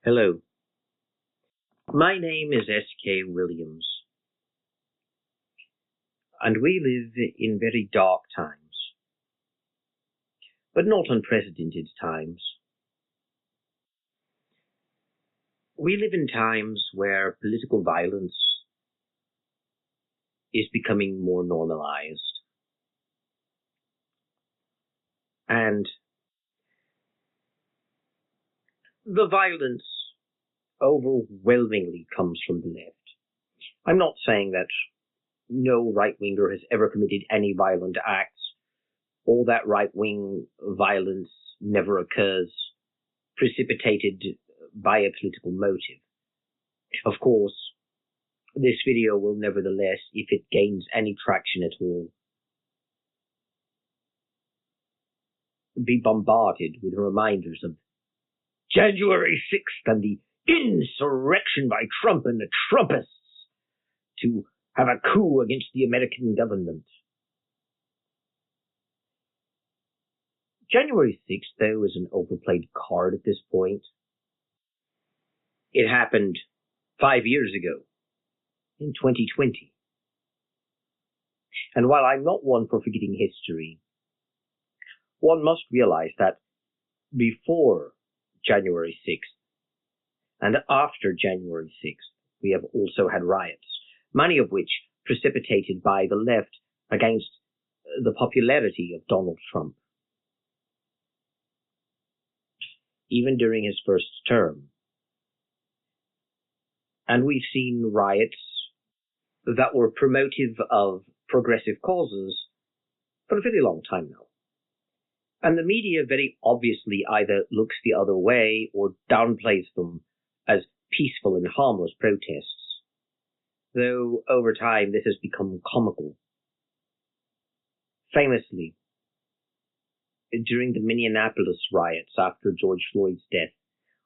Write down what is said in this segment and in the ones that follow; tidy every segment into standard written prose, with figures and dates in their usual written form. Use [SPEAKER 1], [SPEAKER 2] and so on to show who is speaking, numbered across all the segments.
[SPEAKER 1] Hello, my name is S.K. Williams, and we live in very dark times, but not unprecedented times. We live in times where political violence is becoming more normalized, and the violence overwhelmingly comes from the left. I'm not saying that no right-winger has ever committed any violent acts, or that right-wing violence never occurs precipitated by a political motive. Of course, this video will nevertheless, if it gains any traction at all, be bombarded with reminders of January 6th and the insurrection by Trump and the Trumpists to have a coup against the American government. January 6th, though, is an overplayed card at this point. It happened 5 years ago, in 2020. And while I'm not one for forgetting history, one must realize that before January 6th and after January 6th, we have also had riots, many of which precipitated by the left against the popularity of Donald Trump. Even during his first term. And we've seen riots that were promotive of progressive causes for a very long time now. And the media very obviously either looks the other way or downplays them as peaceful and harmless protests, though over time this has become comical. Famously, during the Minneapolis riots after George Floyd's death,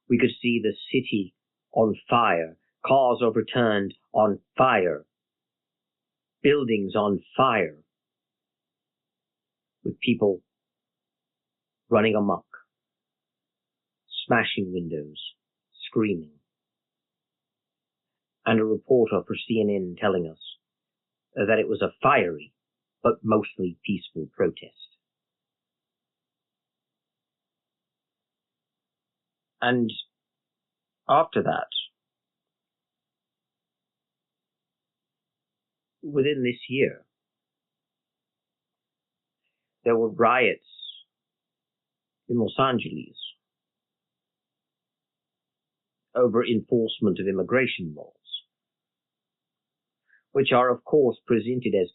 [SPEAKER 1] we could see the city on fire, cars overturned on fire, buildings on fire, with people running amok, smashing windows, screaming, and a reporter for CNN telling us that it was a fiery but mostly peaceful protest. And after that, within this year, there were riots in Los Angeles over enforcement of immigration laws, which are, of course, presented as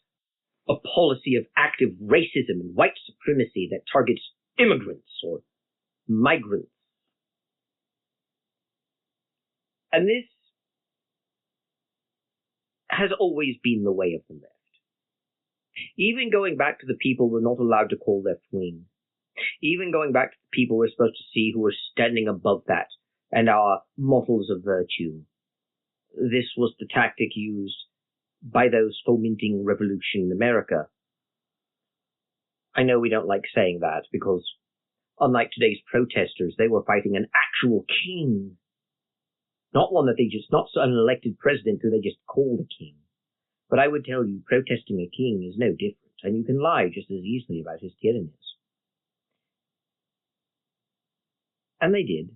[SPEAKER 1] a policy of active racism and white supremacy that targets immigrants or migrants. And this has always been the way of the left. Even going back to the people we're not allowed to call left wing, even going back to the people we're supposed to see who are standing above that and are models of virtue, this was the tactic used by those fomenting revolution in America. I know we don't like saying that because, unlike today's protesters, they were fighting an actual king. Not one that not an elected president who they just called a king. But I would tell you, protesting a king is no different, and you can lie just as easily about his tyrannies. And they did.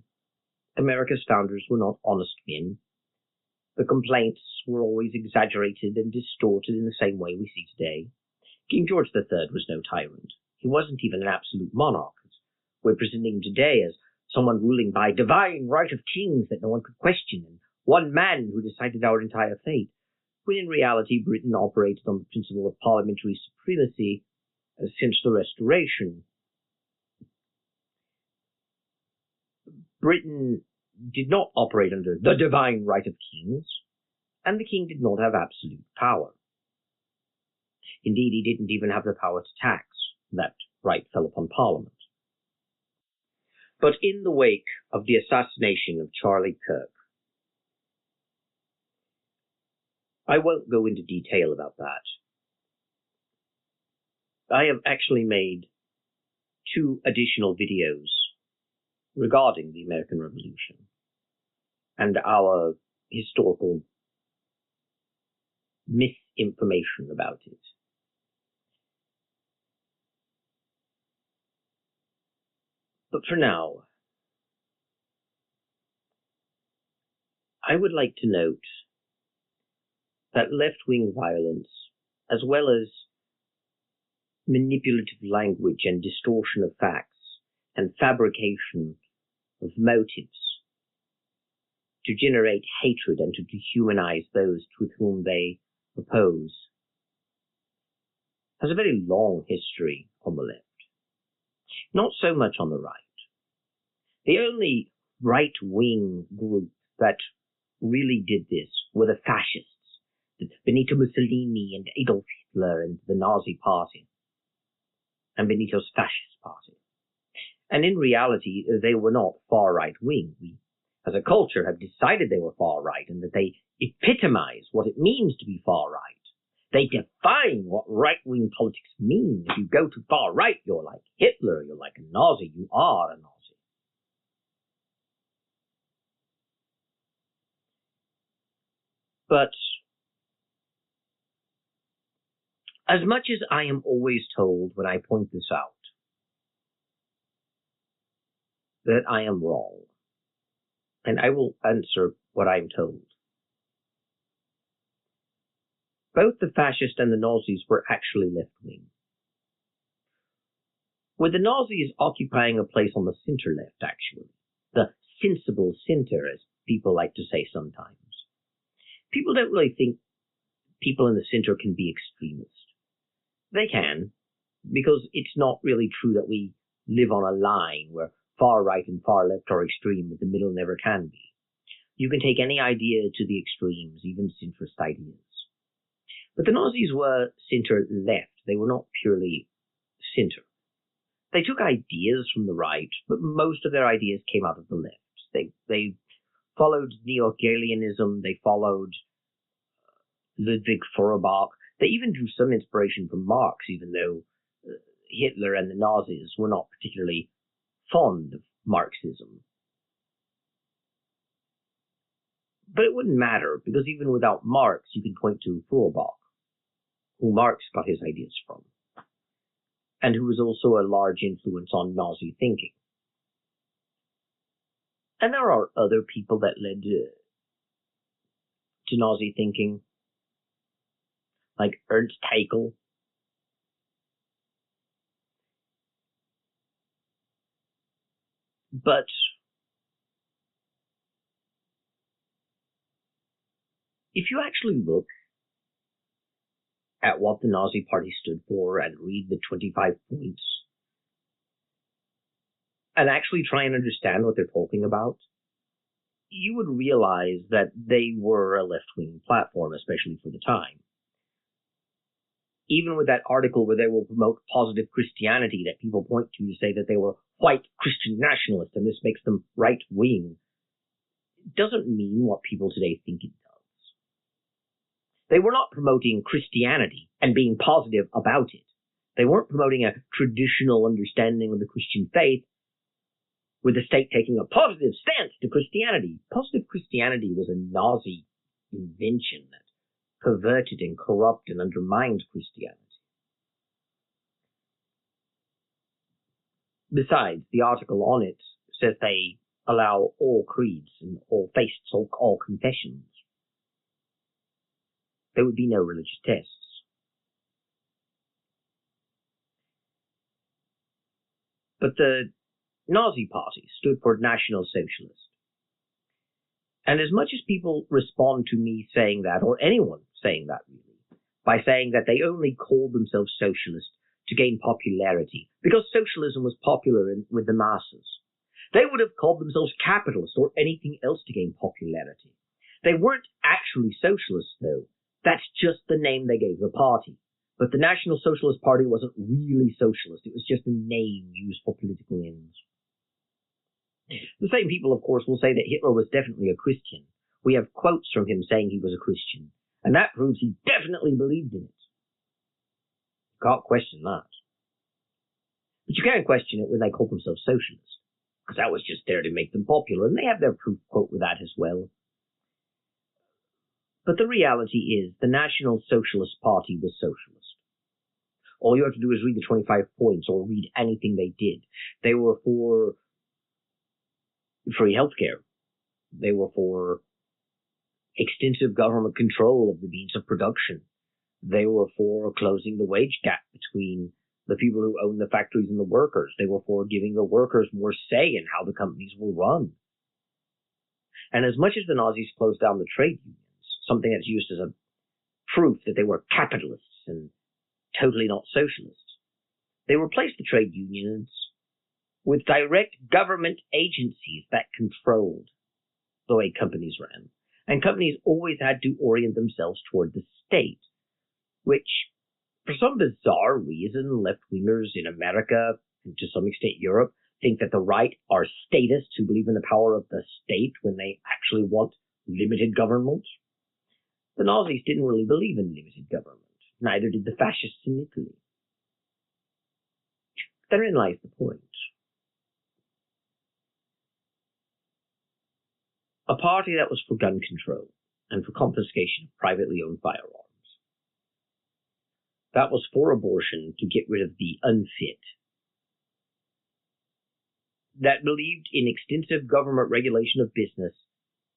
[SPEAKER 1] America's founders were not honest men. The complaints were always exaggerated and distorted in the same way we see today. King George III was no tyrant. He wasn't even an absolute monarch. We're presenting him today as someone ruling by divine right of kings that no one could question, and one man who decided our entire fate, when in reality Britain operated on the principle of parliamentary supremacy since the Restoration. Britain did not operate under the divine right of kings, and the king did not have absolute power. Indeed, he didn't even have the power to tax. That right fell upon Parliament. But in the wake of the assassination of Charlie Kirk, I won't go into detail about that. I have actually made 2 additional videos regarding the American Revolution. and our historical misinformation about it. But for now, I would like to note that left-wing violence, as well as manipulative language and distortion of facts and fabrication of motives to generate hatred and to dehumanize those with whom they oppose, has a very long history on the left. Not so much on the right. The only right-wing group that really did this were the fascists, Benito Mussolini and Adolf Hitler and the Nazi Party, and Benito's fascist party. And in reality, they were not far right-wing. We, as a culture, have decided they were far right and that they epitomize what it means to be far right. They define what right-wing politics mean. If you go too far right, you're like Hitler, you're like a Nazi, you are a Nazi. But as much as I am always told when I point this out that I am wrong, and I will answer what I'm told, both the fascists and the Nazis were actually left-wing, with the Nazis occupying a place on the center-left, actually, the sensible center, as people like to say sometimes. People don't really think people in the center can be extremist. They can, because it's not really true that we live on a line where far right and far left are extreme, but the middle never can be. You can take any idea to the extremes, even centrist ideas. But the Nazis were center-left. They were not purely center. They took ideas from the right, but most of their ideas came out of the left. They followed Neo-Hegelianism. They followed Ludwig Feuerbach. They even drew some inspiration from Marx, even though Hitler and the Nazis were not particularly fond of Marxism. But it wouldn't matter, because even without Marx, you can point to Feuerbach, who Marx got his ideas from, and who was also a large influence on Nazi thinking. And there are other people that led to Nazi thinking, like Ernst Haeckel. But if you actually look at what the Nazi Party stood for and read the 25 points and actually try and understand what they're talking about, you would realize that they were a left-wing platform, especially for the time. Even with that article where they will promote positive Christianity that people point to say that they were white Christian nationalists and this makes them right-wing, it doesn't mean what people today think it does. They were not promoting Christianity and being positive about it. They weren't promoting a traditional understanding of the Christian faith with the state taking a positive stance to Christianity. Positive Christianity was a Nazi invention that perverted and corrupted and undermined Christianity. Besides, the article on it says they allow all creeds and all faiths, all confessions. There would be no religious tests. But the Nazi Party stood for National Socialist. And as much as people respond to me saying that, or anyone saying that really, by saying that they only called themselves socialist to gain popularity, because socialism was popular with the masses, they would have called themselves capitalist or anything else to gain popularity. They weren't actually socialists, though. That's just the name they gave the party. But the National Socialist Party wasn't really socialist. It was just a name used for political ends. The same people, of course, will say that Hitler was definitely a Christian. We have quotes from him saying he was a Christian, and that proves he definitely believed in it. You can't question that. But you can question it when they call themselves socialists, because that was just there to make them popular, and they have their proof quote with that as well. But the reality is the National Socialist Party was socialist. All you have to do is read the 25 points or read anything they did. They were for free healthcare. They were for extensive government control of the means of production. They were for closing the wage gap between the people who own the factories and the workers. They were for giving the workers more say in how the companies were run. And as much as the Nazis closed down the trade unions, something that's used as a proof that they were capitalists and totally not socialists, they replaced the trade unions with direct government agencies that controlled the way companies ran. And companies always had to orient themselves toward the state, which, for some bizarre reason, left-wingers in America, and to some extent Europe, think that the right are statists who believe in the power of the state when they actually want limited government. The Nazis didn't really believe in limited government. Neither did the fascists in Italy. Therein lies the point. A party that was for gun control and for confiscation of privately owned firearms. That was for abortion to get rid of the unfit. That believed in extensive government regulation of business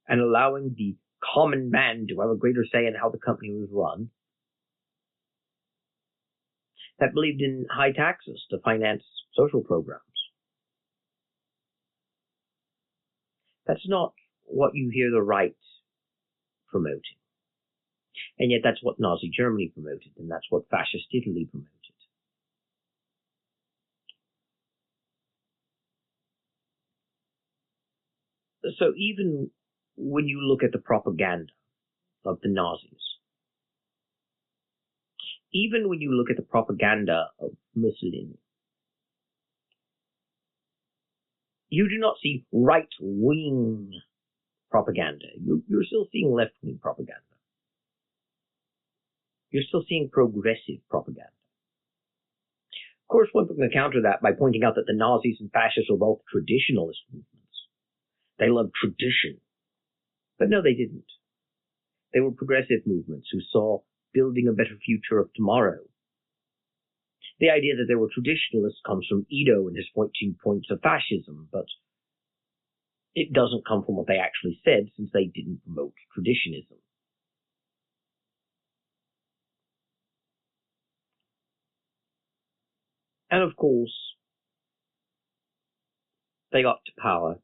[SPEAKER 1] and allowing the common man to have a greater say in how the company was run. That believed in high taxes to finance social programs. That's not what you hear the right promoting. And yet that's what Nazi Germany promoted, and that's what fascist Italy promoted. So even when you look at the propaganda of the Nazis, even when you look at the propaganda of Mussolini, you do not see right-wing propaganda. You're still seeing left-wing propaganda. You're still seeing progressive propaganda. Of course, one can counter that by pointing out that the Nazis and fascists were both traditionalist movements. They loved tradition. But no, they didn't. They were progressive movements who saw building a better future of tomorrow. The idea that they were traditionalists comes from Edo and his 14 points of fascism, but it doesn't come from what they actually said, since they didn't promote traditionism. And of course, they got to power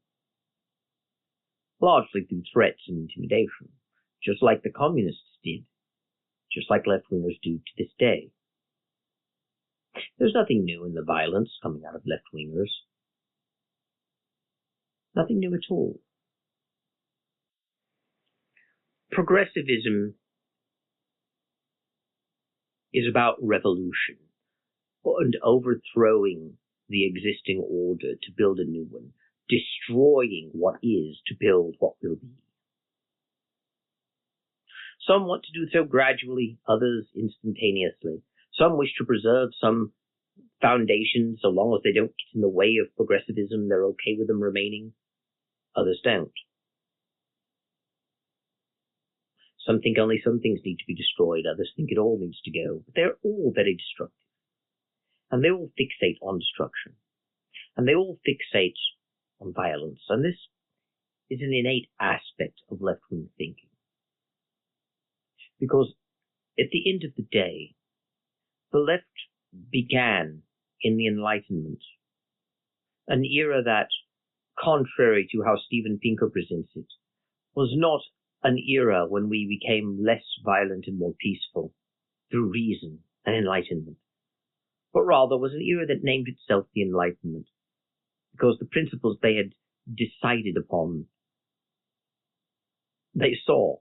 [SPEAKER 1] largely through threats and intimidation, just like the communists did, just like left-wingers do to this day. There's nothing new in the violence coming out of left-wingers. Nothing new at all. Progressivism is about revolution and overthrowing the existing order to build a new one, destroying what is to build what will be. Some want to do so gradually, others instantaneously. Some wish to preserve some foundations so long as they don't get in the way of progressivism, they're okay with them remaining. Others don't. Some think only some things need to be destroyed, others think it all needs to go. But they're all very destructive. And they all fixate on destruction. And they all fixate on violence. And this is an innate aspect of left-wing thinking. Because at the end of the day, the left began in the Enlightenment, an era that, contrary to how Steven Pinker presents it, was not an era when we became less violent and more peaceful through reason and enlightenment, but rather was an era that named itself the Enlightenment, because the principles they had decided upon, they saw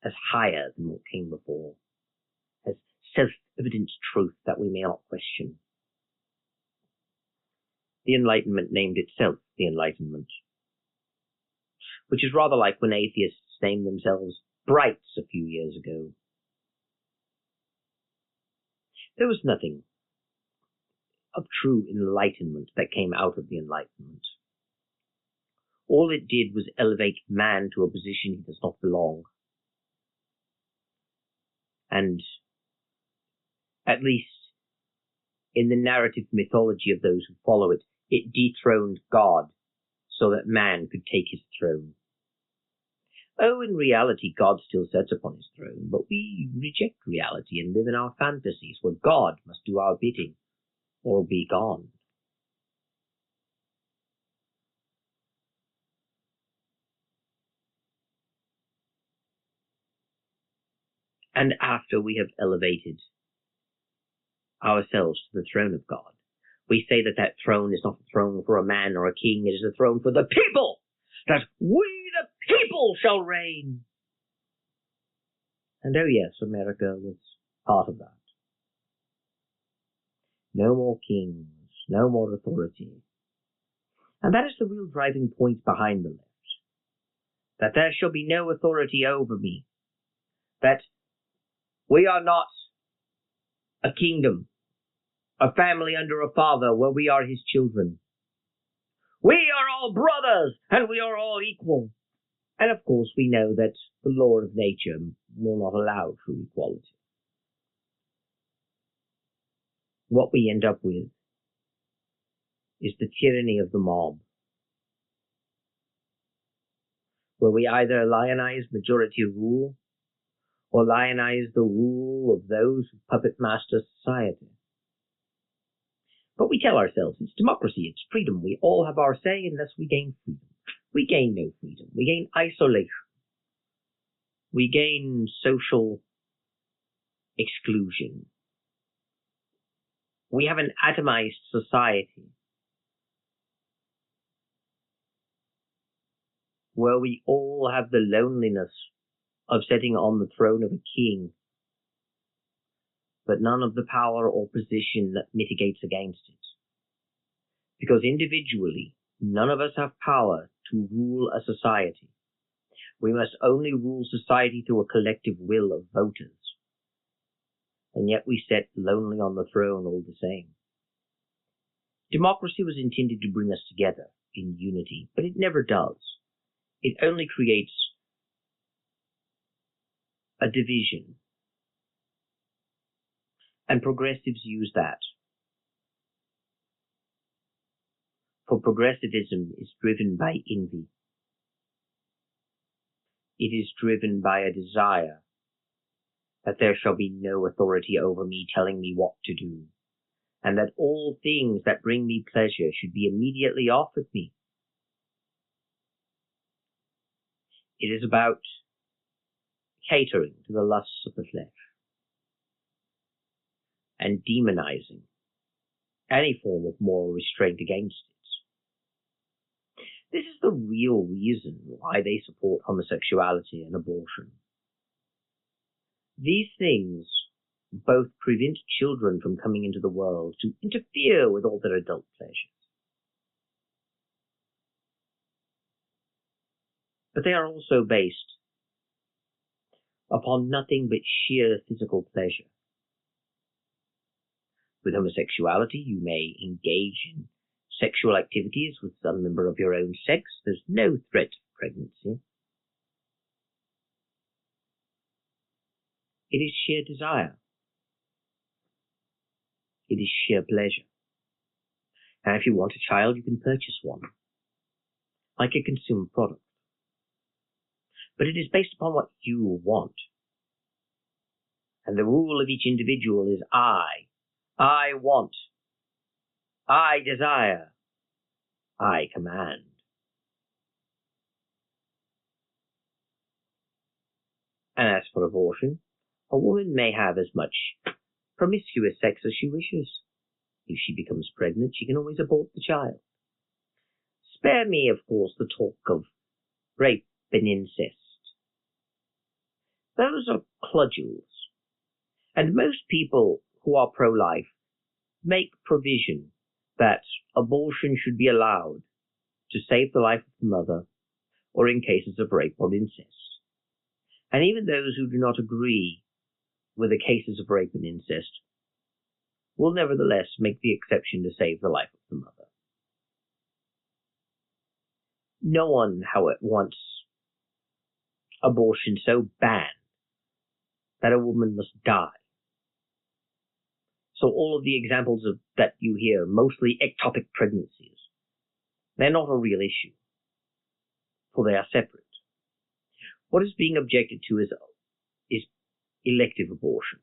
[SPEAKER 1] as higher than what came before, as self-evident truth that we may not question. The Enlightenment named itself the Enlightenment, which is rather like when atheists named themselves Brights a few years ago. There was nothing of true enlightenment that came out of the Enlightenment. All it did was elevate man to a position he does not belong. And at least in the narrative mythology of those who follow it, it dethroned God so that man could take his throne. Oh, in reality, God still sits upon his throne, but we reject reality and live in our fantasies where God must do our bidding or be gone. And after we have elevated ourselves to the throne of God, we say that that throne is not a throne for a man or a king, it is a throne for the people, that we the people shall reign. And oh yes, America was part of that. No more kings, no more authority. And that is the real driving point behind the left. That there shall be no authority over me. That we are not a kingdom, a family under a father where we are his children. We are all brothers and we are all equal. And of course we know that the law of nature will not allow true equality. What we end up with is the tyranny of the mob, where we either lionize majority rule or lionize the rule of those who puppet master society. But we tell ourselves it's democracy, it's freedom. We all have our say unless we gain freedom. We gain no freedom. We gain isolation. We gain social exclusion. We have an atomized society where we all have the loneliness of sitting on the throne of a king, but none of the power or position that mitigates against it. Because individually, none of us have power to rule a society. We must only rule society through a collective will of voters. And yet we sit lonely on the throne all the same. Democracy was intended to bring us together in unity, but it never does. It only creates a division. And progressives use that. For progressivism is driven by envy. It is driven by a desire that there shall be no authority over me telling me what to do, and that all things that bring me pleasure should be immediately offered me. It is about catering to the lusts of the flesh and demonizing any form of moral restraint against it. This is the real reason why they support homosexuality and abortion. These things both prevent children from coming into the world to interfere with all their adult pleasures. But they are also based upon nothing but sheer physical pleasure. With homosexuality, you may engage in sexual activities with some member of your own sex. There's no threat of pregnancy. It is sheer desire. It is sheer pleasure. And if you want a child, you can purchase one, like a consumer product. But it is based upon what you want. And the rule of each individual is I want. I desire. I command. And as for abortion, a woman may have as much promiscuous sex as she wishes. If she becomes pregnant, she can always abort the child. Spare me, of course, the talk of rape and incest. Those are cudgels. And most people who are pro-life make provision that abortion should be allowed to save the life of the mother, or in cases of rape or incest. And even those who do not agree with the cases of rape and incest will nevertheless make the exception to save the life of the mother. No one, however, wants abortion so bad that a woman must die. So all of the examples that you hear, mostly ectopic pregnancies, they're not a real issue, for they are separate. What is being objected to is elective abortion.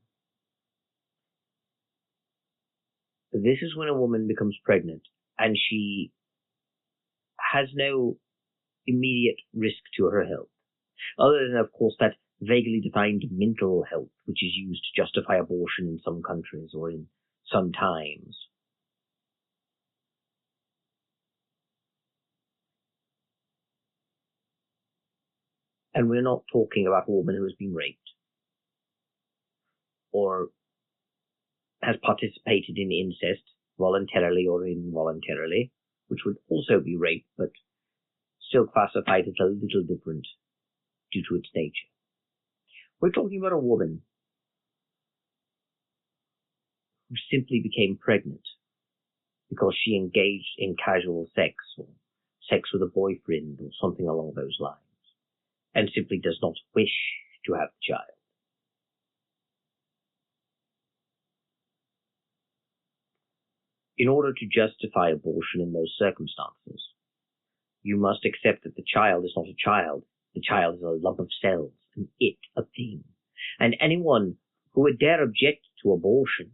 [SPEAKER 1] This is when a woman becomes pregnant and she has no immediate risk to her health, other than, of course, that vaguely defined mental health, which is used to justify abortion in some countries or in some times. And we're not talking about a woman who has been raped or has participated in incest, voluntarily or involuntarily, which would also be rape, but still classified as a little different due to its nature. We're talking about a woman who simply became pregnant because she engaged in casual sex or sex with a boyfriend or something along those lines, and simply does not wish to have the child. In order to justify abortion in those circumstances, you must accept that the child is not a child. The child is a lump of cells, an it, a thing. And anyone who would dare object to abortion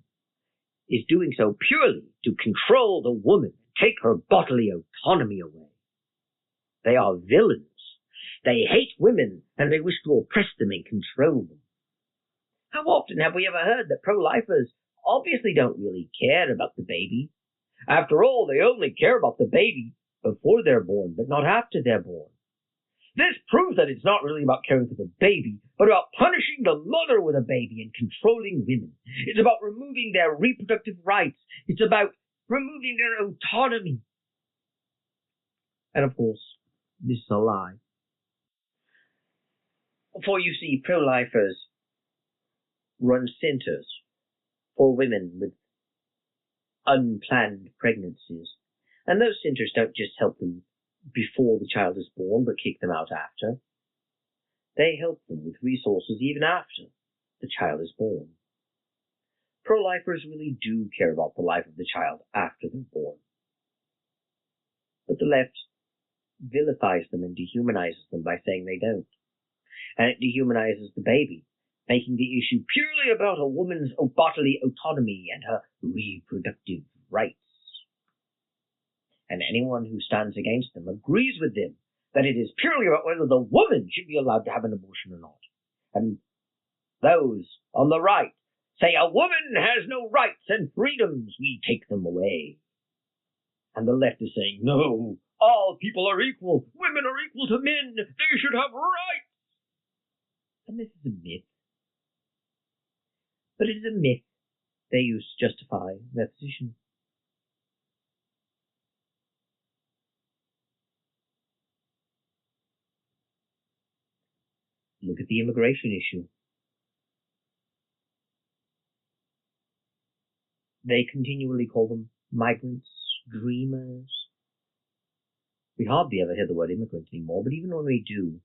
[SPEAKER 1] is doing so purely to control the woman, take her bodily autonomy away. They are villains. They hate women, and they wish to oppress them and control them. How often have we ever heard that pro-lifers obviously don't really care about the baby? After all, they only care about the baby before they're born, but not after they're born. This proves that it's not really about caring for the baby, but about punishing the mother with a baby and controlling women. It's about removing their reproductive rights. It's about removing their autonomy. And of course, this is a lie. For you see, pro-lifers run centers for women with unplanned pregnancies. And those centers don't just help them before the child is born, but kick them out after. They help them with resources even after the child is born. Pro-lifers really do care about the life of the child after they're born. But the left vilifies them and dehumanizes them by saying they don't. And it dehumanizes the baby, making the issue purely about a woman's bodily autonomy and her reproductive rights. And anyone who stands against them agrees with them that it is purely about whether the woman should be allowed to have an abortion or not. And those on the right say a woman has no rights and freedoms, we take them away. And the left is saying, no, all people are equal, women are equal to men, they should have rights. And this is a myth. But it is a myth they use to justify their position. Look at the immigration issue. They continually call them migrants, dreamers. We hardly ever hear the word immigrant anymore, but even when we do,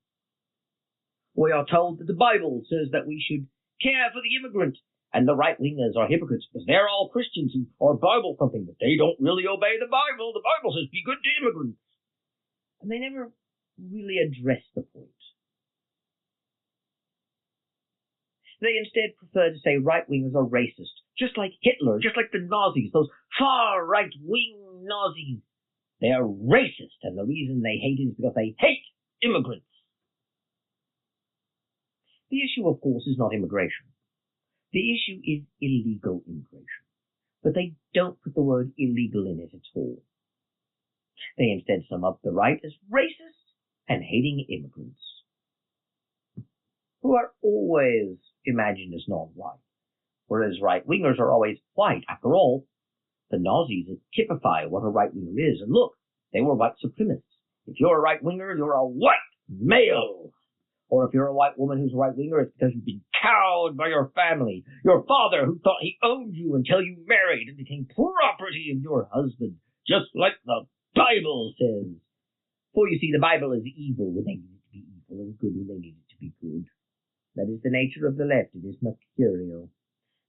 [SPEAKER 1] we are told that the Bible says that we should care for the immigrant. And the right-wingers are hypocrites because they're all Christians who are Bible-thumping, but they don't really obey the Bible. The Bible says be good to immigrants. And they never really address the point. They instead prefer to say right-wingers are racist, just like Hitler, just like the Nazis, those far right-wing Nazis. They are racist, and the reason they hate it is because they hate immigrants. The issue, of course, is not immigration. The issue is illegal immigration. But they don't put the word illegal in it at all. They instead sum up the right as racist and hating immigrants, who are always imagined as non-white, whereas right-wingers are always white. After all, the Nazis typify what a right-winger is. And look, they were white supremacists. If you're a right-winger, you're a white male. Or if you're a white woman who's a right-winger, it's because you've been cowed by your family. Your father who thought he owned you until you married and became property of your husband, just like the Bible says. For you see, the Bible is evil when they need it to be evil, and good when they need it to be good. That is the nature of the left. It is mercurial.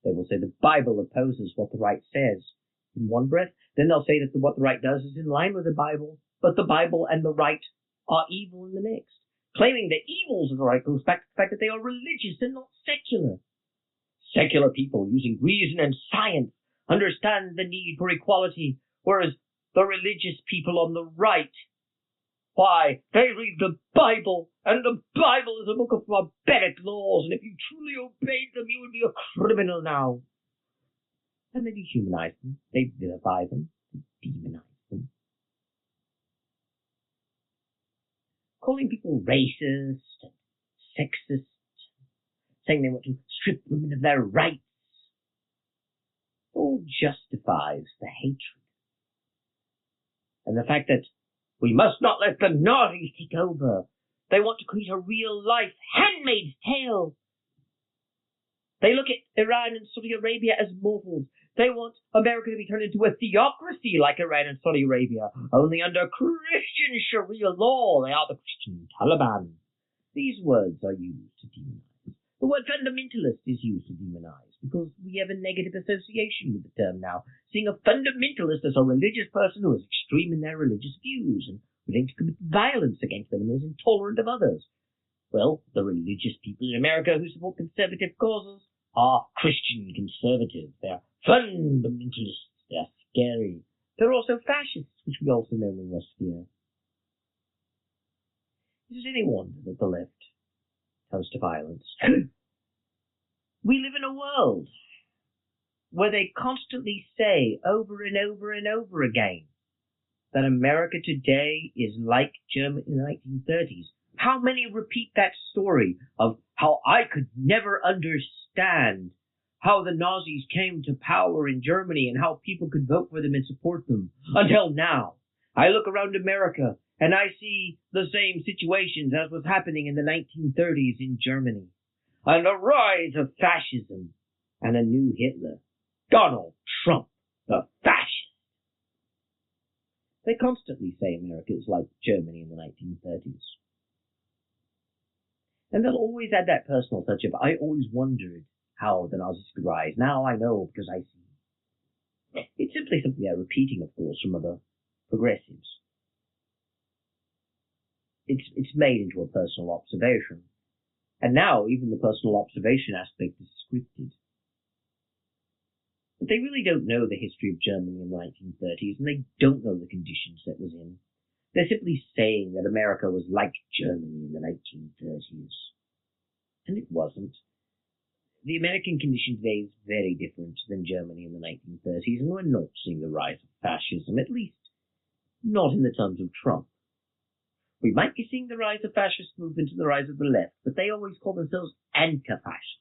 [SPEAKER 1] They will say the Bible opposes what the right says in one breath. Then they'll say that what the right does is in line with the Bible, but the Bible and the right are evil in the next. Claiming that evils of the right goes back to the fact that they are religious and not secular. Secular people using reason and science understand the need for equality, whereas the religious people on the right, why, they read the Bible, and the Bible is a book of barbaric laws, and if you truly obeyed them, you would be a criminal now. And they dehumanize them, they vilify them, they demonize them. Calling people racist and sexist, saying they want to strip women of their rights, all justifies the hatred. And the fact that we must not let the Nazis take over. They want to create a real-life Handmaid's Tale. They look at Iran and Saudi Arabia as mortals. They want America to be turned into a theocracy like Iran and Saudi Arabia, only under Christian Sharia law. They are the Christian Taliban. These words are used to demonize. The word fundamentalist is used to demonize because we have a negative association with the term now, seeing a fundamentalist as a religious person who is extreme in their religious views and willing to commit violence against them and is intolerant of others. Well, the religious people in America who support conservative causes are Christian conservatives. They're fundamentalists. They're scary. They're also fascists, which we also know we must fear. Is it any wonder that the left comes to violence? We live in a world where they constantly say over and over and over again that America today is like Germany in the 1930s. How many repeat that story of how I could never understand how the Nazis came to power in Germany and how people could vote for them and support them until now? I look around America and I see the same situations as was happening in the 1930s in Germany. And a rise of fascism and a new Hitler. Donald Trump, the fascist. They constantly say America is like Germany in the 1930s. And they'll always add that personal touch of, I always wondered how the Nazis could rise. Now I know because I see. It's simply something they're repeating, of course, from other progressives. It's made into a personal observation. And now even the personal observation aspect is scripted. But they really don't know the history of Germany in the 1930s, and they don't know the conditions that was in. They're simply saying that America was like Germany in the 1930s. And it wasn't. The American condition today is very different than Germany in the 1930s, and we're not seeing the rise of fascism, at least not in the terms of Trump. We might be seeing the rise of fascist movement and the rise of the left, but they always call themselves anti-fascist.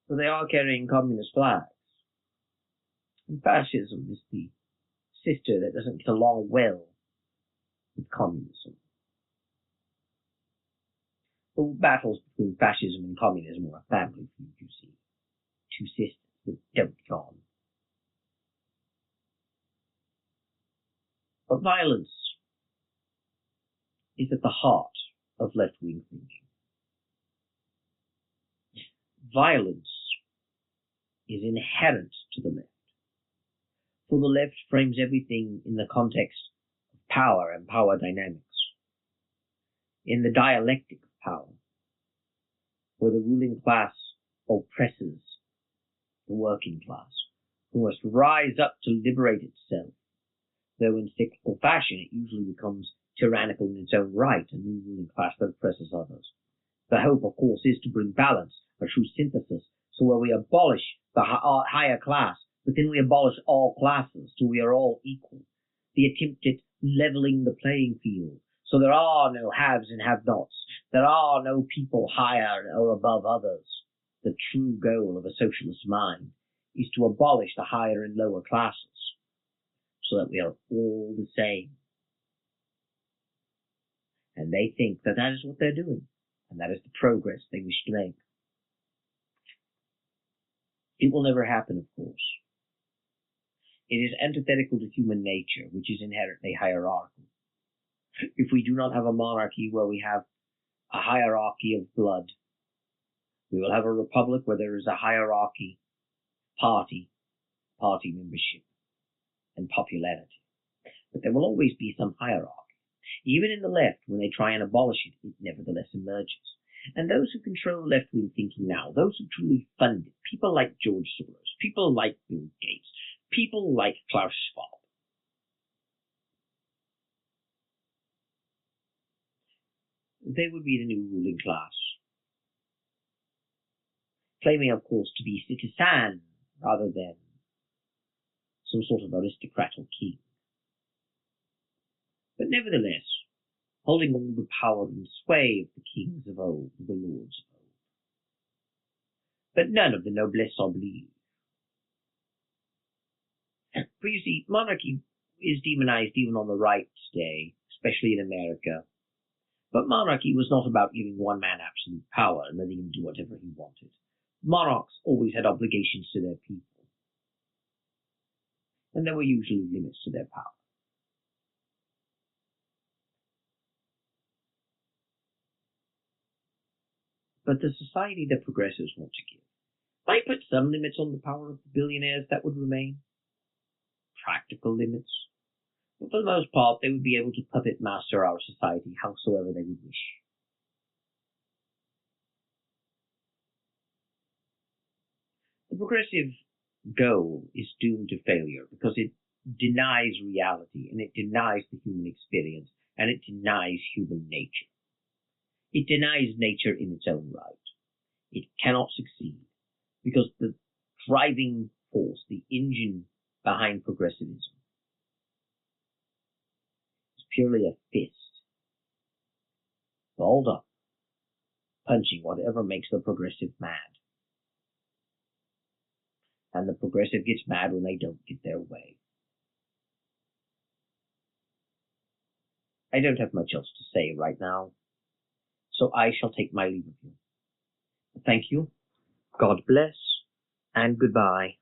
[SPEAKER 1] So they are carrying communist flags. And fascism is the sister that doesn't get along well with communism. The battles between fascism and communism are a family feud, you see. Two sisters that don't get on. But violence is at the heart of left-wing thinking. Violence is inherent to the left. For the left frames everything in the context of power and power dynamics. In the dialectic of power, where the ruling class oppresses the working class, who must rise up to liberate itself. Though in cyclical fashion, it usually becomes tyrannical in its own right, a new ruling class that oppresses others. The hope, of course, is to bring balance, a true synthesis, so where we abolish the higher class, but then we abolish all classes, so we are all equal. The attempt at leveling the playing field, so there are no haves and have-nots. There are no people higher or above others. The true goal of a socialist mind is to abolish the higher and lower classes, so that we are all the same. And they think that that is what they're doing, and that is the progress they wish to make. It will never happen, of course.
[SPEAKER 2] It is antithetical to human nature, which is inherently hierarchical. If we do not have a monarchy where we have a hierarchy of blood, we will have a republic where there is a hierarchy, party membership, and popularity. But there will always be some hierarchy. Even in the left, when they try and abolish it, it nevertheless emerges. And those who control left-wing thinking now, those who truly fund it, people like George Soros, people like Bill Gates, people like Klaus Schwab, they would be the new ruling class, claiming, of course, to be citizen rather than some sort of aristocrat or king. But nevertheless, holding all the power and sway of the kings of old, the lords of old. But none of the noblesse oblige. For you see, monarchy is demonized even on the right today, especially in America. But monarchy was not about giving one man absolute power and letting him do whatever he wanted. Monarchs always had obligations to their people. And there were usually limits to their power. But the society that progressives want to give might put some limits on the power of the billionaires that would remain. Practical limits. But for the most part, they would be able to puppet master our society howsoever they would wish. The progressive goal is doomed to failure because it denies reality, and it denies the human experience, and it denies human nature. It denies nature in its own right. It cannot succeed because the driving force, the engine behind progressivism, is purely a fist, balled up, punching whatever makes the progressive mad. And the progressive gets mad when they don't get their way. I don't have much else to say right now, so I shall take my leave of you. Thank you, God bless, and goodbye.